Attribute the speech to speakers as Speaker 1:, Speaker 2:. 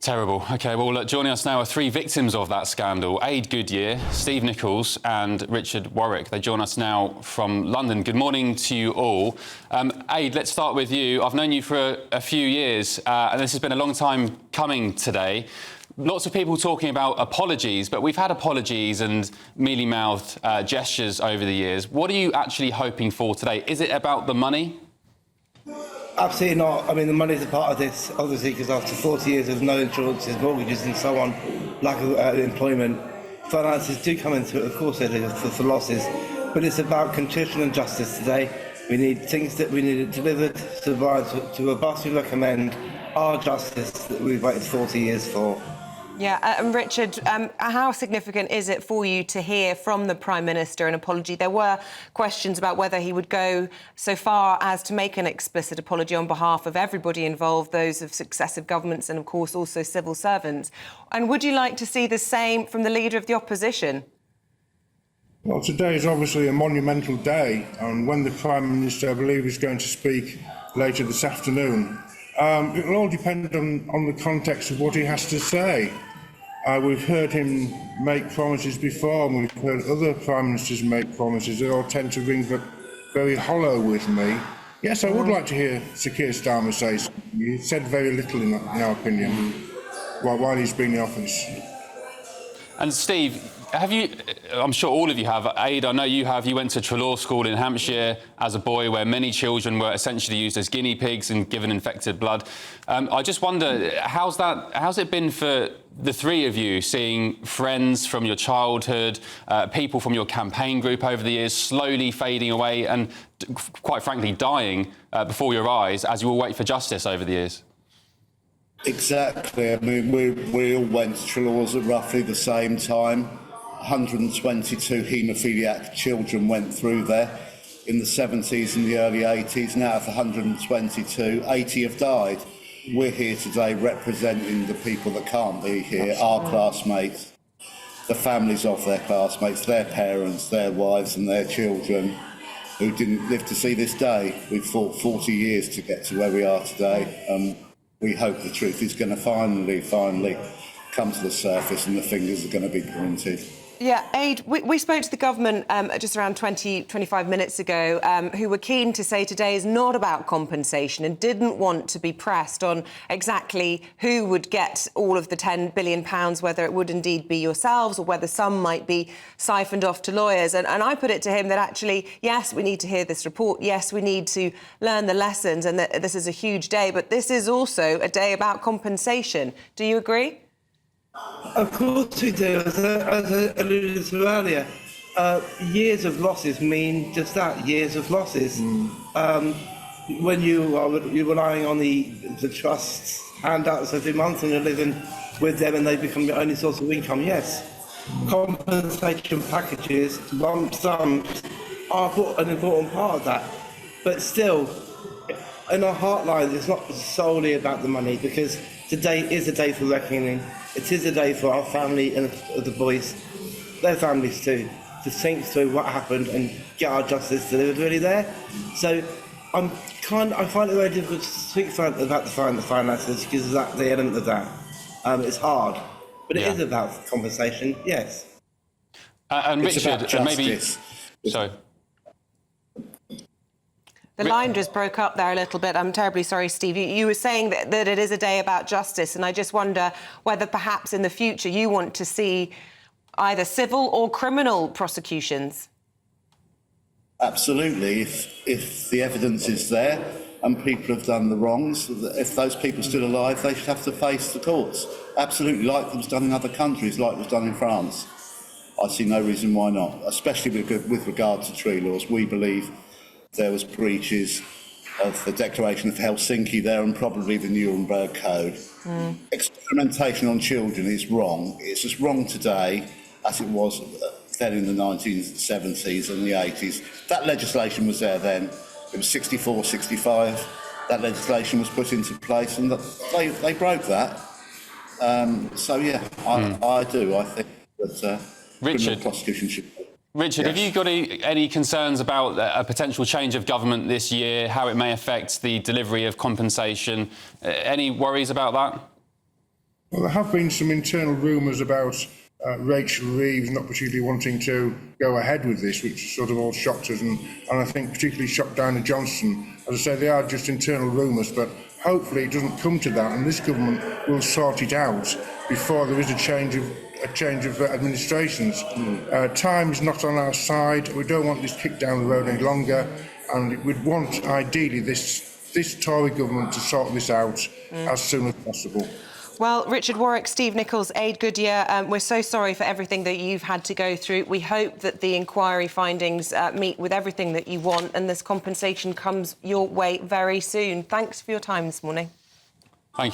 Speaker 1: Terrible. OK, well, look, joining us now are three victims of that scandal. Aid Goodyear, Steve Nicholls and Richard Warwick. They join us now from London. Good morning to you all. Aid, let's start with you. I've known you for a few years, and this has been a long time coming today. Lots of people talking about apologies, but we've had apologies and mealy-mouthed gestures over the years. What are you actually hoping for today? Is it about the money?
Speaker 2: Absolutely not. I mean, the money's a part of this, obviously, because after 40 years of no insurances, mortgages and so on, lack of employment, finances do come into it, of course they do, for losses. But it's about contrition and justice today. We need things that we need delivered to a boss who recommend our justice that we've waited 40 years for.
Speaker 3: Yeah, and Richard, how significant is it for you to hear from the Prime Minister an apology? There were questions about whether he would go so far as to make an explicit apology on behalf of everybody involved, those of successive governments and, of course, also civil servants. And would you like to see the same from the Leader of the Opposition?
Speaker 4: Well, today is obviously a monumental day, and when the Prime Minister, I believe, is going to speak later this afternoon, it will all depend on the context of what he has to say. We've heard him make promises before, and we've heard other Prime Ministers make promises. They all tend to ring very hollow with me. Yes, I would like to hear Sir Keir Starmer say something. He said very little, in our opinion, while he's been in office.
Speaker 1: And Steve, have you, I'm sure all of you have, Aid, I know you have, you went to Trelaw School in Hampshire as a boy where many children were essentially used as guinea pigs and given infected blood. I just wonder, how's it been for the three of you, seeing friends from your childhood, people from your campaign group over the years slowly fading away and, quite frankly, dying before your eyes as you all wait for justice over the years?
Speaker 5: Exactly. I mean, we all went to Trelaws at roughly the same time. 122 haemophiliac children went through there in the 70s and the early 80s. Now, of 122, 80 have died. We're here today representing the people that can't be here, our classmates, the families of their classmates, their parents, their wives and their children who didn't live to see this day. We've fought 40 years to get to where we are today. We hope the truth is going to finally come to the surface and the fingers are going to be pointed.
Speaker 3: Yeah, Aid, we spoke to the government just around 25 minutes ago, who were keen to say today is not about compensation and didn't want to be pressed on exactly who would get all of the £10 billion, whether it would indeed be yourselves or whether some might be siphoned off to lawyers. And I put it to him that actually, yes, we need to hear this report. Yes, we need to learn the lessons and that this is a huge day. But this is also a day about compensation. Do you agree?
Speaker 2: Of course we do. As I alluded to earlier, years of losses mean just that, years of losses. When you're relying on the trust's handouts every month and you're living with them and they become your only source of income, yes. Compensation packages, lump sums, are an important part of that. But still, in our heartland, it's not solely about the money, because today is a day for reckoning. It is a day for our family and the boys, their families too, to think through what happened and get our justice delivered really there. So I find it very difficult to speak about the finances because of that, the element of that. It's hard, but it is about compensation, yes.
Speaker 1: And Richard, and maybe... Sorry.
Speaker 3: The line just broke up there a little bit. I'm terribly sorry, Steve. You were saying that it is a day about justice, and I just wonder whether perhaps in the future you want to see either civil or criminal prosecutions.
Speaker 5: Absolutely. If the evidence is there and people have done the wrongs, if those people are still alive, they should have to face the courts. Absolutely, like was done in other countries, like was done in France. I see no reason why not, especially with regard to tree laws. We believe there was breaches of the Declaration of Helsinki there and probably the Nuremberg Code. Experimentation on children is wrong. It's as wrong today as it was then in the 1970s and the 80s. That legislation was there then. It was 64, 65. That legislation was put into place and they broke that. So, yeah, I do. I think that criminal prosecution should...
Speaker 1: Richard, have you got any concerns about a potential change of government this year, how it may affect the delivery of compensation? Any worries about that?
Speaker 4: Well, there have been some internal rumours about Rachel Reeves not particularly wanting to go ahead with this, which sort of all shocked us, and I think particularly shocked Diana Johnson. As I say, they are just internal rumours, but hopefully it doesn't come to that, and this government will sort it out before there is a change of administrations. Time is not on our side. We don't want this kicked down the road any longer, and we'd want ideally this Tory government to sort this out as soon as possible.
Speaker 3: Well, Richard Warwick, Steve Nicholls, Aid Goodyear, we're so sorry for everything that you've had to go through. We hope that the inquiry findings meet with everything that you want and this compensation comes your way very soon. Thanks for your time this morning.
Speaker 1: Thank you.